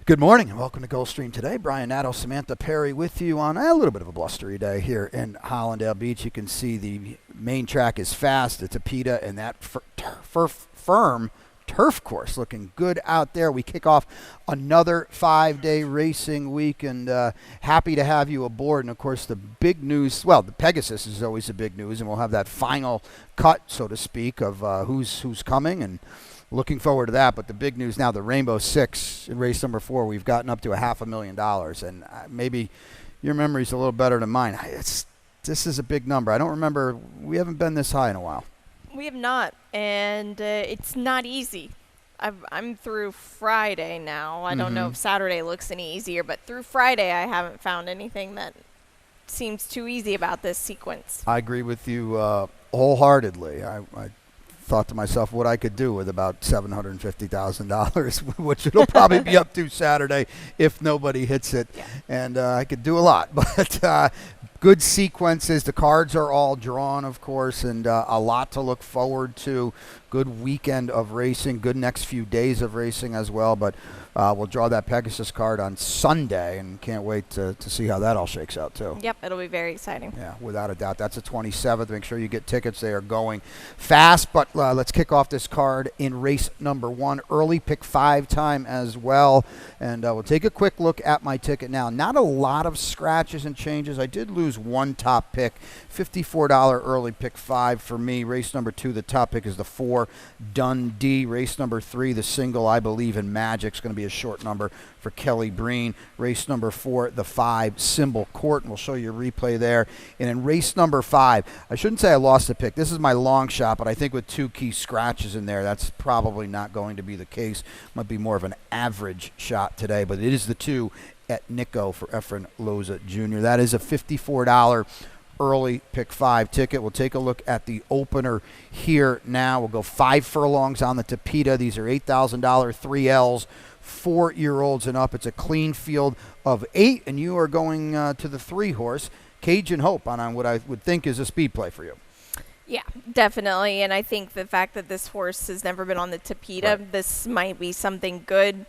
Good morning and welcome to Gulfstream today. Brian Nadeau, Samantha Perry with you on a little bit of a blustery day here in Hollandale Beach. You can see the main track is fast. It's a PETA and that firm turf course looking good out there. We kick off another 5-day racing week and happy to have you aboard. And of course the big news, well, the Pegasus is always the big news, and we'll have that final cut, so to speak, of who's coming, and looking forward to that. But the big news now, the Rainbow Six in race number 4, we've gotten up to $500,000. And maybe your memory's a little better than mine. This is a big number. I don't remember. We haven't been this high in a while. We have not, and it's not easy. I'm through Friday now. I don't know if Saturday looks any easier, but through Friday I haven't found anything that seems too easy about this sequence. I agree with you wholeheartedly. I thought to myself what I could do with about $750,000, which it'll probably be up to Saturday if nobody hits it. Yeah. And I could do a lot. But good sequences. The cards are all drawn, of course, and a lot to look forward to. Good weekend of racing. Good next few days of racing as well. But we'll draw that Pegasus card on Sunday, and can't wait to see how that all shakes out, too. Yep, it'll be very exciting. Yeah, without a doubt. That's the 27th. Make sure you get tickets. They are going fast. But let's kick off this card in race number 1. Early pick 5 time as well. And we'll take a quick look at my ticket now. Not a lot of scratches and changes. I did lose one top pick. $54 early pick 5 for me. Race number 2, the top pick is the 4, Dundee. Race number 3, the single, I Believe in Magic's going to be a short number for Kelly Breen. Race number 4, the 5, Symbol Court, and we'll show you a replay there. And in race number 5, I shouldn't say I lost a pick. This is my long shot, but I think with 2 key scratches in there, that's probably not going to be the case. Might be more of an average shot today, but it is the 2 at Nico for Efren Loza Jr. That is a $54 early pick 5 ticket. We'll take a look at the opener here now. We'll go 5 furlongs on the Tapeta. These are $8,000 3Ls, 4-year-olds and up. It's a clean field of 8, and you are going to the 3-horse Cajun Hope on what I would think is a speed play for you. Yeah, definitely. And I think the fact that this horse has never been on the Tapeta, this might be something good.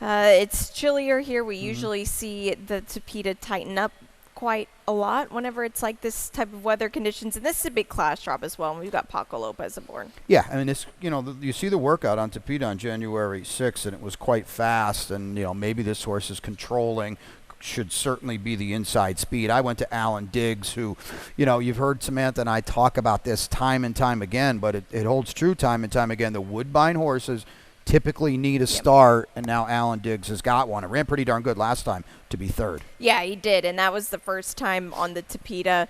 It's chillier here. We usually see the Tapeta tighten up quite a lot whenever it's like this type of weather conditions, and this is a big class drop as well, and we've got Paco Lopez aboard. Yeah, I mean, it's, you see the workout on Tapeta on January 6th, and it was quite fast, and maybe this horse is controlling, should certainly be the inside speed. I went to Alan Diggs, who, you've heard Samantha and I talk about this time and time again, but it holds true time and time again. The Woodbine horses typically need a start, and now Alan Diggs has got one. It ran pretty darn good last time to be 3rd. Yeah, he did, and that was the first time on the Tapeta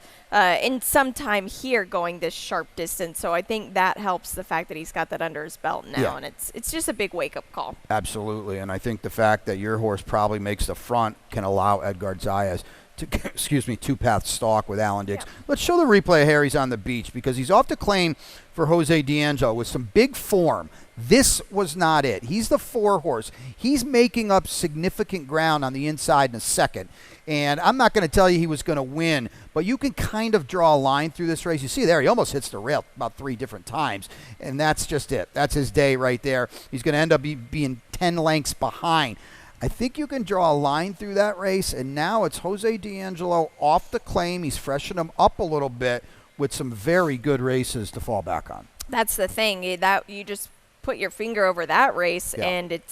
in some time here going this sharp distance. So I think that helps, the fact that he's got that under his belt now, and it's just a big wake-up call. Absolutely, and I think the fact that your horse probably makes the front can allow Edgar Zayas to, 2-path stalk with Alan Diggs. Yeah. Let's show the replay of Harry's on the beach, because he's off the claim for Jose D'Angelo with some big form. This was not it. He's the 4-horse. He's making up significant ground on the inside in a second. And I'm not going to tell you he was going to win, but you can kind of draw a line through this race. You see there, he almost hits the rail about 3 different times. And that's just it. That's his day right there. He's going to end up being 10 lengths behind. I think you can draw a line through that race, and now it's Jose D'Angelo off the claim. He's freshened him up a little bit with some very good races to fall back on. That's the thing. That you just put your finger over that race, and it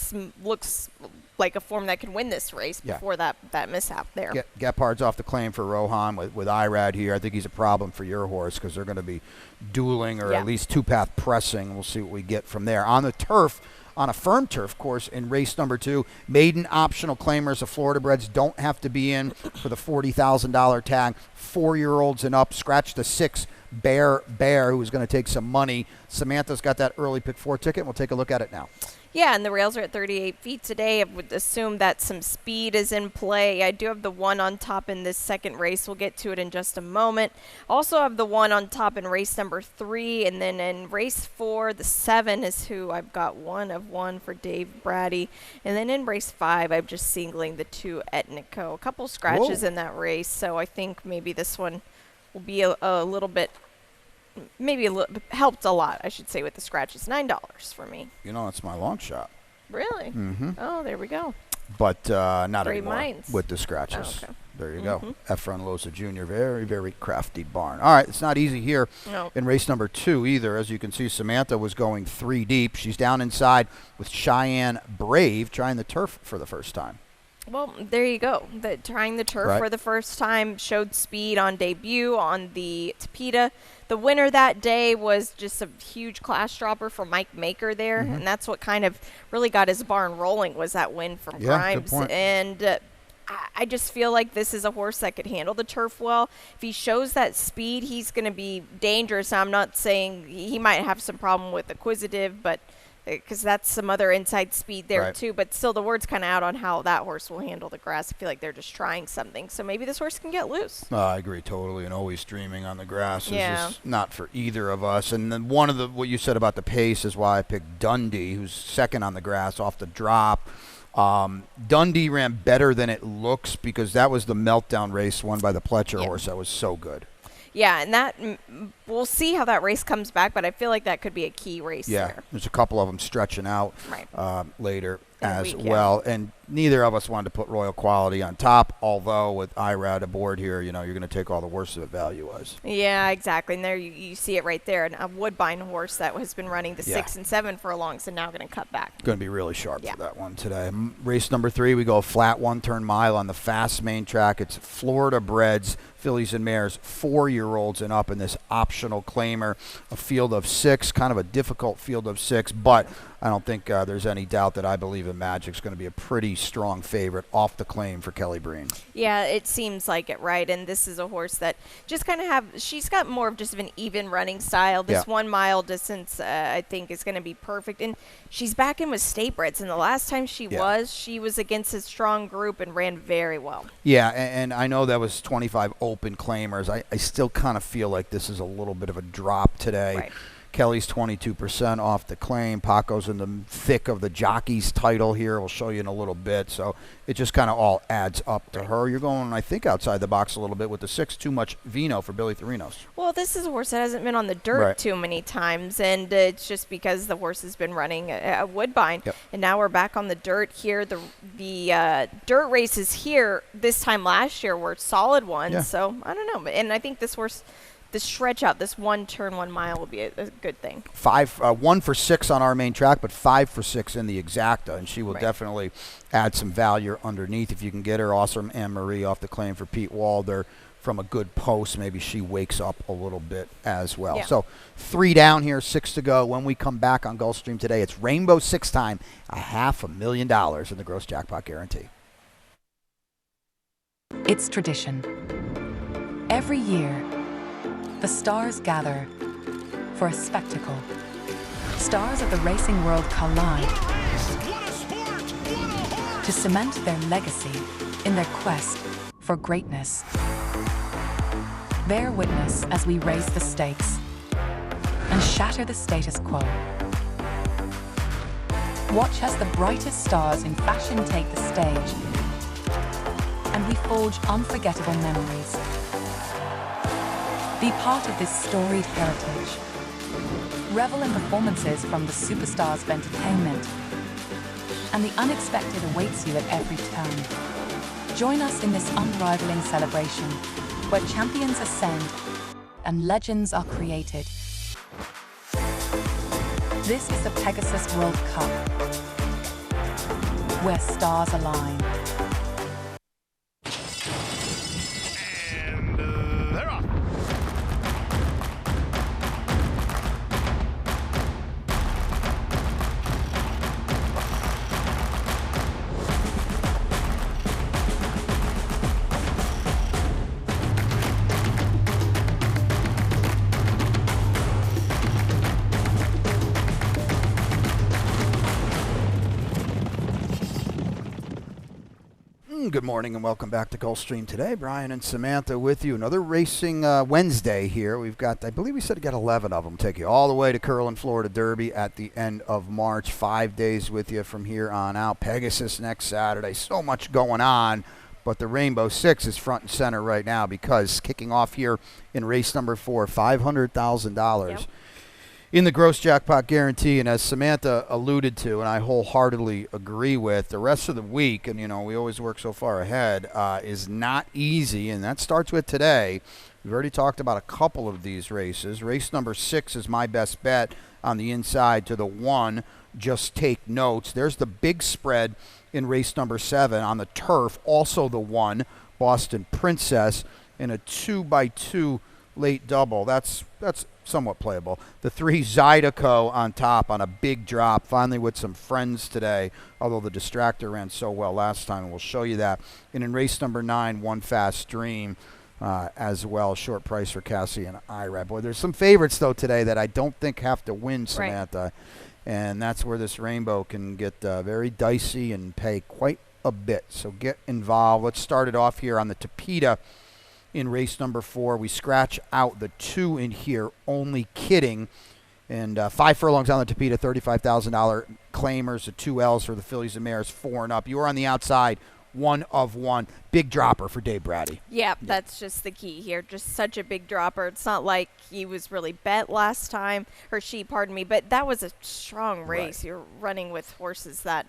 looks like a form that can win this race before that mishap there. Gepard's off the claim for Rohan with Irad here. I think he's a problem for your horse, because they're going to be dueling or at least 2-path pressing. We'll see what we get from there. On the turf, on a firm turf course in race number 2, maiden optional claimers of Florida breds don't have to be in for the $40,000 tag. 4-year-olds and up. Scratch the 6, Bear, who's going to take some money. Samantha's got that early pick 4 ticket. We'll take a look at it now. Yeah, and the rails are at 38 feet today. I would assume that some speed is in play. I do have the 1 on top in this second race. We'll get to it in just a moment. Also have the 1 on top in race number 3. And then in race 4, the 7 is who I've got 1 of 1 for Dave Brady. And then in race 5, I'm just singling the 2 Etnico. A couple scratches in that race, so I think maybe this one will be a little bit maybe helped a lot, I should say, with the scratches. $9 for me. It's my long shot. Really? Mm-hmm. Oh, there we go. but not Three anymore mines. with the scratches. Oh, okay. There you go. Efren Loza Jr., very, very crafty barn. All right, it's not easy here in race number 2 either. As you can see, Samantha was going 3 deep. She's down inside with Cheyenne Brave trying the turf for the first time. Well, there you go. Trying the turf for the first time, showed speed on debut on the Tapeta. The winner that day was just a huge class dropper for Mike Maker there, and that's what kind of really got his barn rolling, was that win from Grimes. Good point. And I just feel like this is a horse that could handle the turf well. If he shows that speed, he's going to be dangerous. I'm not saying he might have some problem with Acquisitive, but because that's some other inside speed there too. But still, the word's kind of out on how that horse will handle the grass. I feel like they're just trying something. So maybe this horse can get loose. I agree totally. And always streaming on the grass is just not for either of us. And then what you said about the pace is why I picked Dundee, who's second on the grass off the drop. Dundee ran better than it looks because that was the meltdown race won by the Pletcher horse. That was so good. Yeah, and that we'll see how that race comes back, but I feel like that could be a key race there. There's a couple of them stretching out later as well. And neither of us wanted to put Royal Quality on top, although with IRAD aboard here, you're going to take all the worst of it value-wise. Yeah, exactly. And there you see it right there. And a Woodbine horse that has been running the 6 and 7 for a long, so now going to cut back. Going to be really sharp for that one today. Race number 3, we go flat 1-turn mile on the fast main track. It's Florida Breds, fillies and mares, 4-year-olds and up in this optional claimer. A field of 6, kind of a difficult field of 6, but I don't think there's any doubt that I believe in Magic's going to be a pretty strong favorite off the claim for Kelly Breen. Yeah, it seems like it, right? And this is a horse that just kind of she's got more of just of an even running style. This 1 mile distance, I think, is going to be perfect. And she's back in with state breds, and the last time she was against a strong group and ran very well. Yeah, and I know that was 25 open claimers. I still kind of feel like this is a little bit of a drop today. Right. Kelly's 22% off the claim. Paco's in the thick of the jockey's title here. We'll show you in a little bit. So it just kind of all adds up to her. You're going, I think, outside the box a little bit with the 6, Too Much Vino for Billy Therinos. Well, this is a horse that hasn't been on the dirt too many times, and it's just because the horse has been running a Woodbine. And now we're back on the dirt here. The dirt races here this time last year were solid ones. So I don't know. And I think this horse, the stretch out, this 1-turn 1 mile will be a good thing. 1 for 6 on our main track, but 5 for 6 in the exacta, and she will definitely add some value underneath if you can get her. Awesome Anne-Marie off the claim for Pete Walder from a good post. Maybe she wakes up a little bit as well. So 3 down here, 6 to go. When we come back on Gulfstream today, it's Rainbow 6 time, $500,000 in the gross jackpot guarantee. It's tradition. Every year, the stars gather for a spectacle. Stars of the racing world collide to cement their legacy in their quest for greatness. Bear witness as we raise the stakes and shatter the status quo. Watch as the brightest stars in fashion take the stage and we forge unforgettable memories. Be part of this storied heritage. Revel in performances from the superstars of entertainment. And the unexpected awaits you at every turn. Join us in this unrivaling celebration, where champions ascend and legends are created. This is the Pegasus World Cup, where stars align. Good morning and welcome back to Gulfstream today. Brian and Samantha with you. Another racing Wednesday here. We've got, I believe we said we got 11 of them. Take you all the way to Curlin, Florida Derby at the end of March. 5 days with you from here on out. Pegasus next Saturday. So much going on. But the Rainbow 6 is front and center right now because kicking off here in race number 4, $500,000. in the gross jackpot guarantee, and as Samantha alluded to, and I wholeheartedly agree with, the rest of the week, and we always work so far ahead, is not easy, and that starts with today. We've already talked about a couple of these races. Race number 6 is my best bet on the inside to the 1. Just take notes. There's the big spread in race number 7 on the turf, also the 1, Boston Princess, in a 2x2 late double. That's somewhat playable. The 3 Zydeco on top on a big drop, finally with some friends today, although the distractor ran so well last time, and we'll show you that. And in race number 9, One Fast Dream as well, short price for Cassie and Ira. Boy, there's some favorites, though, today that I don't think have to win, Samantha. Right. And that's where this rainbow can get very dicey and pay quite a bit. So get involved. Let's start it off here on the Tapeta. In race number 4, we scratch out the 2 in here, only kidding. And 5 furlongs on the Tapeta, $35,000 claimers, the 2 L's for the fillies and mares, 4 and up. You are on the outside, 1 of 1. Big dropper for Dave Brady. Yeah, that's just the key here. Just such a big dropper. It's not like he was really bet last time, or she, pardon me, but that was a strong race. Right. You're running with horses that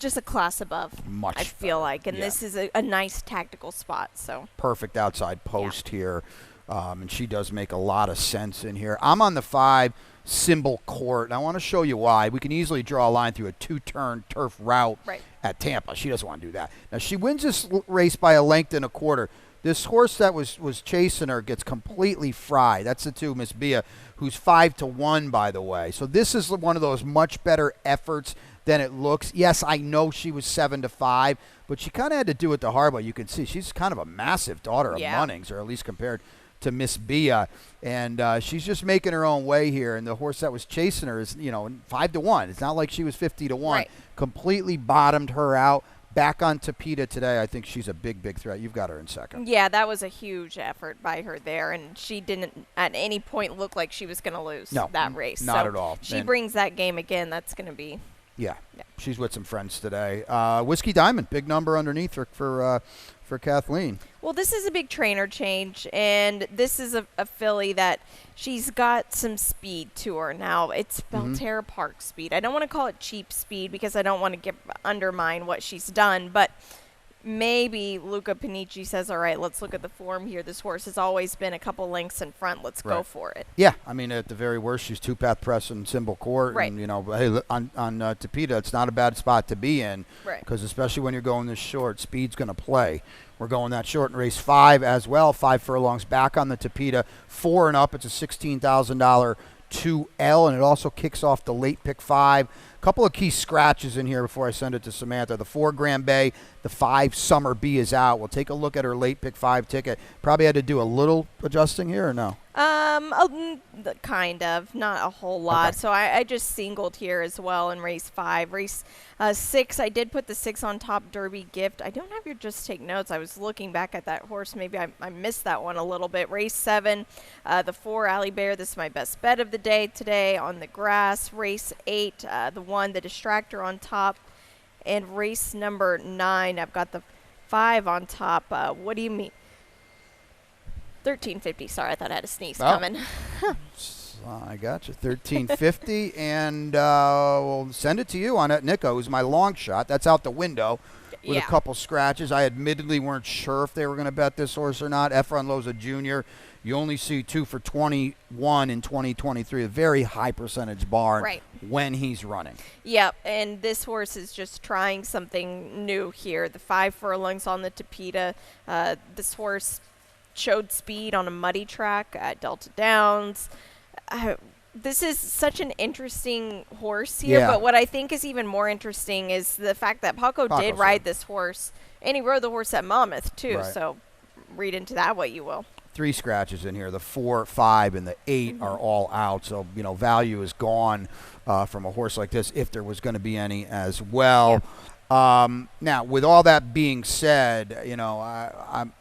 just a class above, much I feel better. Like. And this is a nice tactical spot. So perfect outside post here. And she does make a lot of sense in here. I'm on the 5, Symbol Court, and I want to show you why. We can easily draw a line through a 2-turn turf route at Tampa. She doesn't want to do that. Now, she wins this race by a length and a quarter. This horse that was chasing her gets completely fried. That's the 2, Miss Bia, who's 5-1, by the way. So this is one of those much better efforts than it looks. Yes, I know she was 7-5, but she kind of had to do it the hard way. You can see she's kind of a massive daughter of Munnings, or at least compared to Miss Bia, and she's just making her own way here. And the horse that was chasing her is 5-1. It's not like she was 50-1. Right. Completely bottomed her out. Back on Tapeta today. I think she's a big threat. You've got her in second. Yeah, that was a huge effort by her there, and she didn't at any point look like she was going to lose that race. Not at all. She brings that game again. That's going to be. Yeah, she's with some friends today. Whiskey Diamond, big number underneath for Kathleen. Well, this is a big trainer change, and this is a filly that she's got some speed to her now. It's Belterra Park speed. I don't want to call it cheap speed because I don't want to undermine what she's done, but maybe Luca Panici says, all right, let's look at the form here. This horse has always been a couple lengths in front. Let's go for it. Yeah, I mean, at the very worst, she's 2-path press in Symbol Court. Right. And, hey, on Tapeta, it's not a bad spot to be in. Right. Because especially when you're going this short, speed's going to play. We're going that short in race 5 as well. 5 furlongs back on the Tapeta. 4 and up. It's a $16,000 2L, and it also kicks off the late pick 5. A couple of key scratches in here before I send it to Samantha. The 4 Grand Bay, the 5 Summer Bee is out. We'll take a look at her late pick 5 ticket. Probably had to do a little adjusting here, or no? Kind of, not a whole lot. Okay. So I just singled here as well in race 5. Race 6, I did put the 6 on top, Derby Gift. I don't have your just take notes. I was looking back at that horse. Maybe I missed that one a little bit. Race 7, the 4 Alley Bear. This is my best bet of the day today on the grass. Race 8, the 1, the Distractor on top. And race number 9, I've got the 5 on top. What do you mean? 1350. Sorry, I thought I had a sneeze coming. I got you. 1350, and we'll send it to you on it. Nico, who's my long shot. That's out the window with a couple scratches. I admittedly weren't sure if they were going to bet this horse or not. Efron Loza Jr., you only see 2 for 21 in 2023, a very high percentage barn when he's running. Yep, and this horse is just trying something new here. The 5 furlongs on the Tapeta. This horse showed speed on a muddy track at Delta Downs. This is such an interesting horse here, but what I think is even more interesting is the fact that Paco did ride this horse, and he rode the horse at Monmouth too, so read into that what you will. 3 scratches in here. The 4, 5, and the 8 are all out, so value is gone from a horse like this if there was going to be any as well. Now, with all that being said,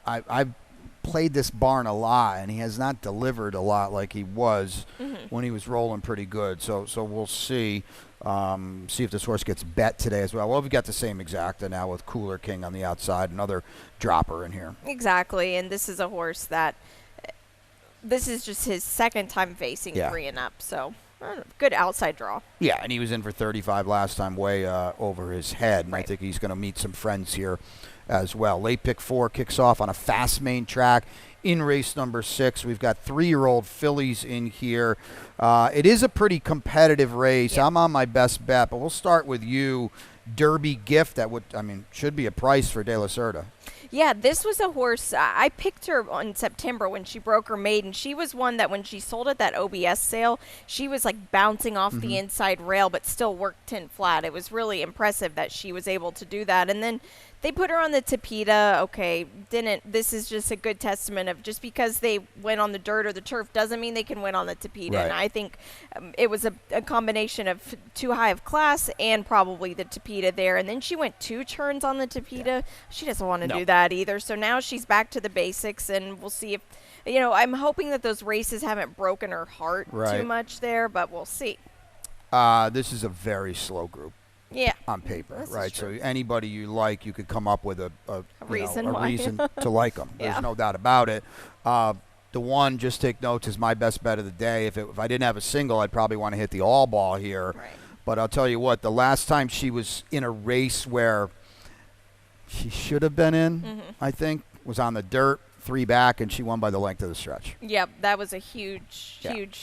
I've played this barn a lot, and he has not delivered a lot like he was when he was rolling pretty good. So we'll see if this horse gets bet today as well. Well, we've got the same exacta now with Cooler King on the outside, another dropper in here. Exactly, and this is a horse that this is just his second time facing Yeah. 3 and up, so good outside draw. Yeah, and he was in for 35 last time, way over his head, and I Right. think he's going to meet some friends here as well. Late pick 4 kicks off on a fast main track in race number 6. We've got 3-year-old fillies in here. It is a pretty competitive race. Yeah. I'm on my best bet, but we'll start with you. Derby Gift, that should be a price for De La Cerda. Yeah, this was a horse. I picked her in September when she broke her maiden. She was one that when she sold at that OBS sale, she was like bouncing off the inside rail, but still worked 10 flat. It was really impressive that she was able to do that. And then they put her on the Tapeta. Okay, this is just a good testament of just because they went on the dirt or the turf doesn't mean they can win on the Tapeta. Right. And I think it was a combination of too high of class and probably the Tapeta there. And then she went 2 turns on the Tapeta. Yeah. She doesn't want to do that either. So now she's back to the basics, and we'll see if, I'm hoping that those races haven't broken her heart too much there, but we'll see. This is a very slow group. Yeah. On paper, This is right? true. So anybody you like, you could come up with a reason to like them. Yeah. There's no doubt about it. The one, just take notes, is my best bet of the day. If I didn't have a single, I'd probably want to hit the all ball here. Right. But I'll tell you what, the last time she was in a race where she should have been in, I think, was on the dirt, 3 back, and she won by the length of the stretch. Yep, that was a huge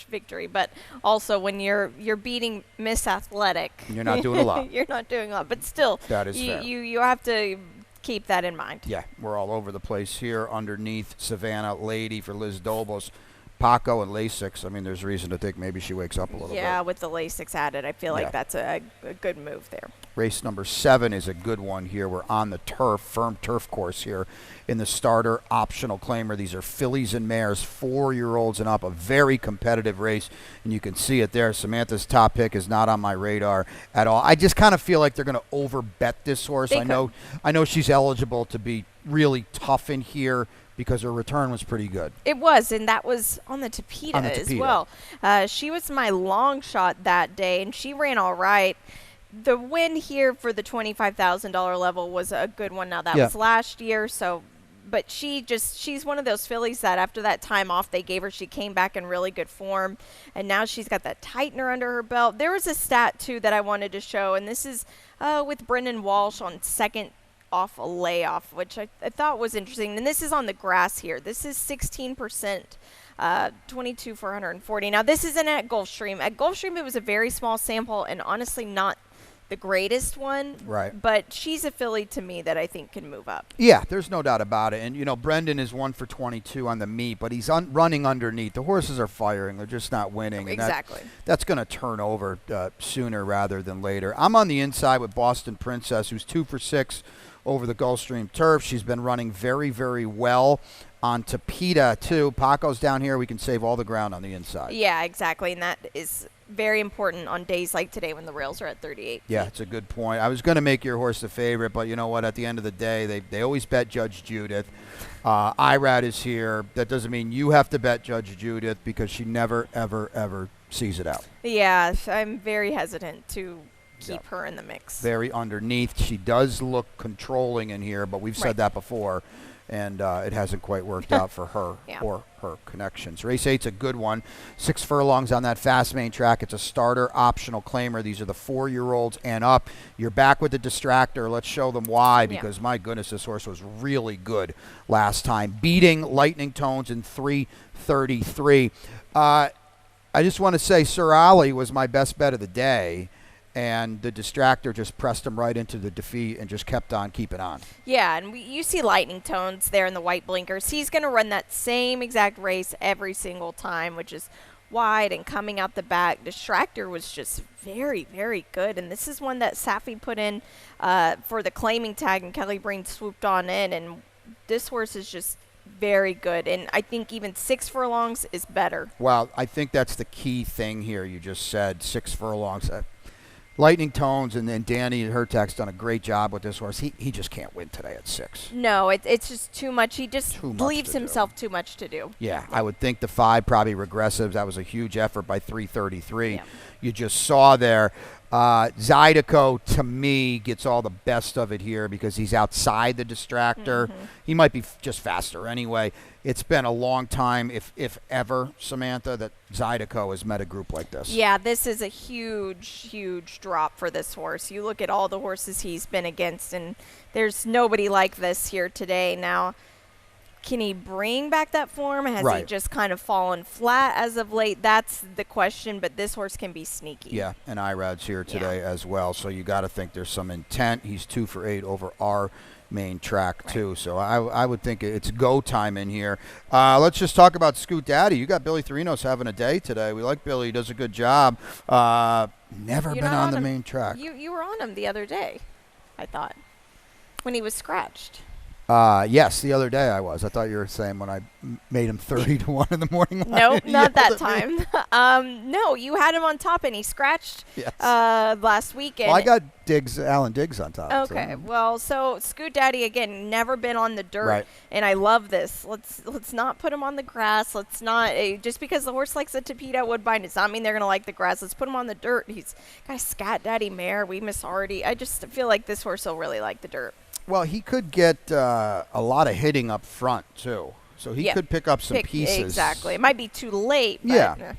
victory. But also, when you're beating Miss Athletic, You're not doing a lot. You're not doing a lot, but still, That is fair. You have to keep that in mind. Yeah, we're all over the place here. Underneath, Savannah Lady for Liz Dobos. Paco and Lasix. I mean, there's reason to think maybe she wakes up a little bit. Yeah, with the Lasix added, I feel Yeah. like that's a good move there. Race number 7 is a good one here. We're on the turf, firm turf course here in the starter optional claimer. These are fillies and mares, 4-year-olds and up, a very competitive race, and you can see it there. Samantha's top pick is not on my radar at all. I just kind of feel like they're going to overbet this horse. I know she's eligible to be really tough in here because her return was pretty good. It was, and that was on the Tapeta as well. She was my long shot that day, and she ran all right. The win here for the $25,000 level was a good one. Now, that was last year, but she's one of those fillies that after that time off they gave her, she came back in really good form, and now she's got that tightener under her belt. There was a stat, too, that I wanted to show, and this is with Brendan Walsh on second off a layoff, which I thought was interesting. And this is on the grass here. This is 16%, 22,440. Now, this isn't at Gulfstream. At Gulfstream, it was a very small sample and honestly not the greatest one. Right. But she's a filly to me that I think can move up. Yeah, there's no doubt about it. And, Brendan is 1 for 22 on the meet, but he's running underneath. The horses are firing. They're just not winning. Exactly. And that's going to turn over sooner rather than later. I'm on the inside with Boston Princess, who's 2 for 6 over the Gulfstream turf. She's been running very, very well on Tapeta, too. Paco's down here. We can save all the ground on the inside. Yeah, exactly. And that is very important on days like today when the rails are at 38. Yeah, it's a good point. I was going to make your horse the favorite, but you know what? At the end of the day, they always bet Judge Judith. Irad is here. That doesn't mean you have to bet Judge Judith because she never, ever, ever sees it out. Yeah, I'm very hesitant to keep her in the mix. Very underneath. She does look controlling in here, but we've said that before, and it hasn't quite worked out for her or her connections. Race 8's a good one. 6 furlongs on that fast main track. It's a starter optional claimer. These are the 4-year-olds and up. You're back with the distractor. Let's show them why, because my goodness, this horse was really good last time, beating Lightning Tones in 3:33. I just want to say Sir Ali was my best bet of the day. And the distractor just pressed him right into the defeat and just kept on keeping on. Yeah, and you see Lightning Tones there in the white blinkers. He's going to run that same exact race every single time, which is wide and coming out the back. Distractor was just very, very good. And this is one that Safi put in for the claiming tag, and Kelly Breen swooped on in. And this horse is just very good. And I think even 6 furlongs is better. Well, I think that's the key thing here. You just said 6 furlongs. Lightning Tones and then Danny Hertak's done a great job with this horse. He just can't win today at 6. No, it's just too much. He just leaves himself too much to do. Yeah, I would think the 5 probably regressive. That was a huge effort by 3:33. Yeah. You just saw there. Zydeco, to me, gets all the best of it here because he's outside the distractor. He might be just faster anyway. It's been a long time, if ever, Samantha, that Zydeco has met a group like this. Yeah, this is a huge, huge drop for this horse. You look at all the horses he's been against, and there's nobody like this here today. Now, can he bring back that form? Has he just kind of fallen flat as of late? That's the question, but this horse can be sneaky. Yeah, and Irad's here today as well, so you got to think there's some intent. He's 2 for 8 over our main track, too, so I would think it's go time in here. Let's just talk about Scoot Daddy. You got Billy Therinos having a day today. We like Billy. He does a good job. Never been on the main track. You were on him the other day, I thought, when he was scratched. Yes, the other day I was. I thought you were saying when I made him 30 to 1 in the morning. Nope, not that time. No, you had him on top and he scratched last weekend. Well, I got Alan Diggs on top. Okay, so Scoot Daddy, again, never been on the dirt, and I love this. Let's not put him on the grass. Let's not, just because the horse likes a Tapeta Woodbine does not mean they're going to like the grass. Let's put him on the dirt. He's got a Scat Daddy mare. We miss Hardy. I just feel like this horse will really like the dirt. Well, he could get a lot of hitting up front, too. So he could pick up some pieces. Exactly. It might be too late. But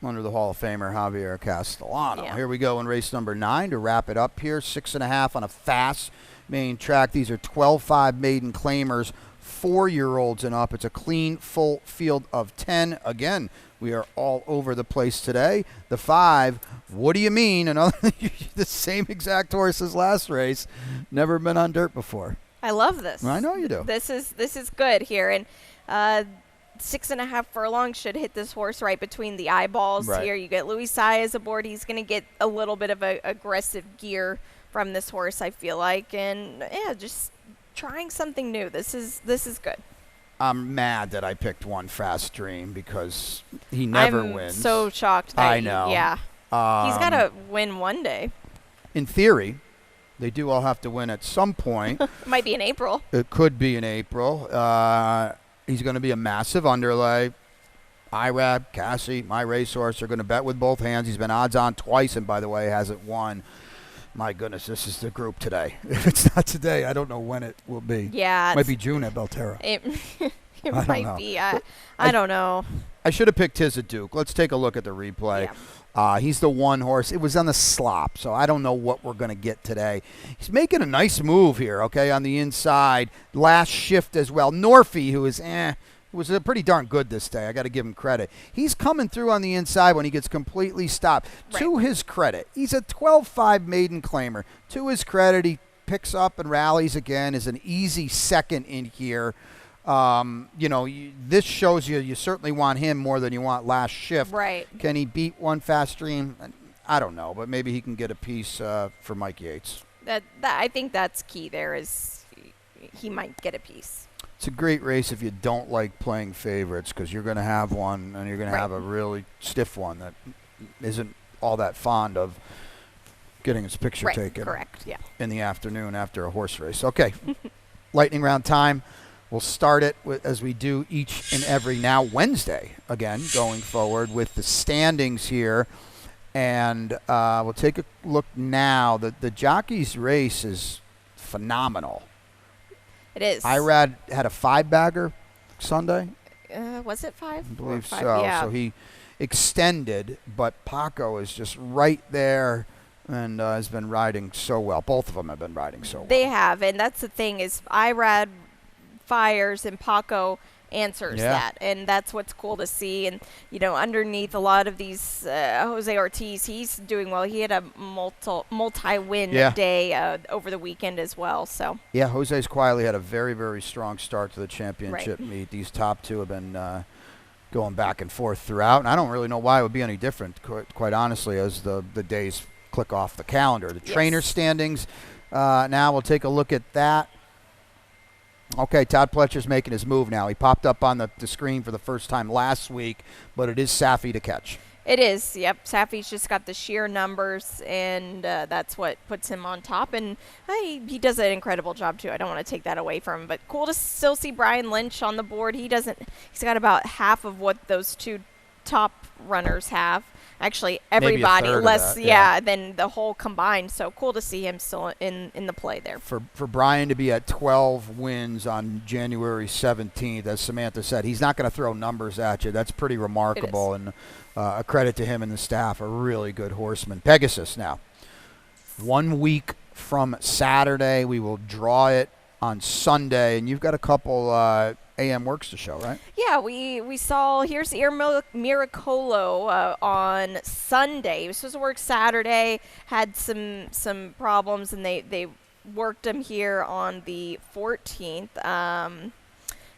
Under the Hall of Famer, Javier Castellano. Here we go in race number 9 to wrap it up here. 6.5 on a fast main track. These are 12-5 maiden claimers, 4-year-olds and up. It's a clean, full field of 10. Again, we are all over the place today. The 5, what do you mean? Another the same exact horse as last race. Never been on dirt before. I love this. I know you do. This is good here. And 6.5 furlongs should hit this horse right between the eyeballs here. You get Louis Saez aboard. He's going to get a little bit of a aggressive gear from this horse, I feel like. And, just trying something new. This is good. I'm mad that I picked One Fast Dream because he never wins. I'm so shocked. I know. Yeah. He's got to win one day. In theory, they do all have to win at some point. It might be in April. It could be in April. He's going to be a massive underlay. Irad, Cassie, my racehorse are going to bet with both hands. He's been odds on twice, and by the way, hasn't won. My goodness, this is the group today. If it's not today, I don't know when it will be. Yeah. It might be June at Belterra. It might be. I don't know. I should have picked Tiz at Duke. Let's take a look at the replay. Yeah. He's the one horse. It was on the slop, so I don't know what we're going to get today. He's making a nice move here, okay, on the inside. Last shift as well. Norfie, who is was pretty darn good this day. I got to give him credit. He's coming through on the inside when he gets completely stopped. Right. To his credit, he's a 12-5 maiden claimer. To his credit, picks up and rallies again, is an easy second in here. This shows you certainly want him more than you want Last Shift. Right. Can he beat One Fast Dream? I don't know, but maybe he can get a piece for Mike Yates. That I think that's key there is he might get a piece. It's a great race if you don't like playing favorites because you're going to have one and you're going to have a really stiff one that isn't all that fond of getting his picture taken. Correct, yeah. In the afternoon after a horse race. Okay, lightning round time. We'll start it as we do each and every now Wednesday, again, going forward with the standings here. And we'll take a look now. The jockey's race is phenomenal. It is. Irad had a 5-bagger Sunday. Was it 5? I believe so. Yeah. So he extended, but Paco is just right there and has been riding so well. Both of them have been riding so well. They have, and that's the thing is Irad fires and Paco answers that, and that's what's cool to see. And underneath a lot of these, Jose Ortiz, he's doing well. He had a multi-win day over the weekend as well. So Jose's quietly had a very, very strong start to the championship meet. These top two have been going back and forth throughout, and I don't really know why it would be any different, quite honestly, as the days click off the calendar. The trainer standings. Now we'll take a look at that. Okay, Todd Pletcher's making his move now. He popped up on the screen for the first time last week, but it is Safi to catch. It is, yep. Safi's just got the sheer numbers, and that's what puts him on top. And he does an incredible job, too. I don't want to take that away from him. But cool to still see Brian Lynch on the board. He's got about half of what those two top runners have. actually Maybe a everybody, third of less, that, than the whole combined. So cool to see him still in the play there. For Brian to be at 12 wins on January 17th, as Samantha said, he's not going to throw numbers at you. That's pretty remarkable, and a credit to him and the staff. A really good horseman. Pegasus now. 1 week from Saturday, we will draw it on Sunday, and you've got a couple AM works to show, right? Yeah, we saw, here's Ear Miracolo on Sunday. He was supposed to work Saturday, had some problems, and they worked him here on the 14th.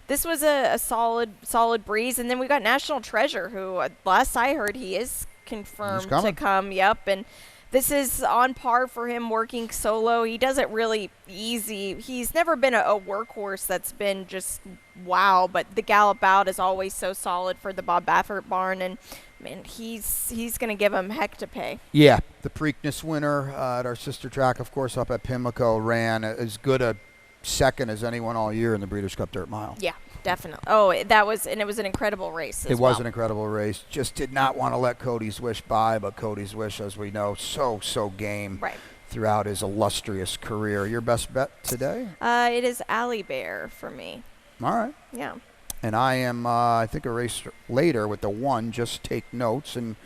This was a solid breeze, and then we got National Treasure, who last I heard he is confirmed to come. Yep, and this is on par for him working solo. He does it really easy. He's never been a workhorse that's been just wow, but the gallop out is always so solid for the Bob Baffert barn, and man, he's going to give him heck to pay. Yeah, the Preakness winner at our sister track, of course, up at Pimlico, ran as good a second as anyone all year in the Breeders' Cup Dirt Mile. Yeah, definitely. Oh, it was an incredible race. It was an incredible race. Just did not want to let Cody's Wish by, but Cody's Wish, as we know, so game throughout his illustrious career. Your best bet today? It is Alley Bear for me. All right. Yeah. And I am, I think, a race later with the 1. Just take notes. And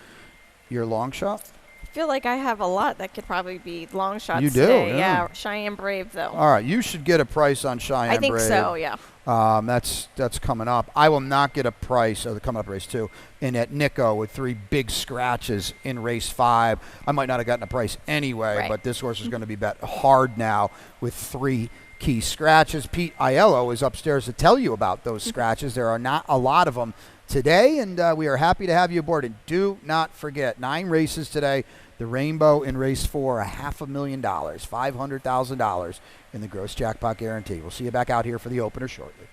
your long shot? I feel like I have a lot that could probably be long shots you do, today. Yeah. Cheyenne Brave, though. All right. You should get a price on Cheyenne Brave. I think so, yeah. That's coming up. I will not get a price, the coming up race 2, in at Nico with 3 big scratches in race 5. I might not have gotten a price anyway, but this horse is going to be bet hard now with 3 key scratches. Pete Aiello is upstairs to tell you about those scratches. There are not a lot of them today, and we are happy to have you aboard. And do not forget, 9 races today. The Rainbow in race 4, $500,000, $500,000 in the gross jackpot guarantee. We'll see you back out here for the opener shortly.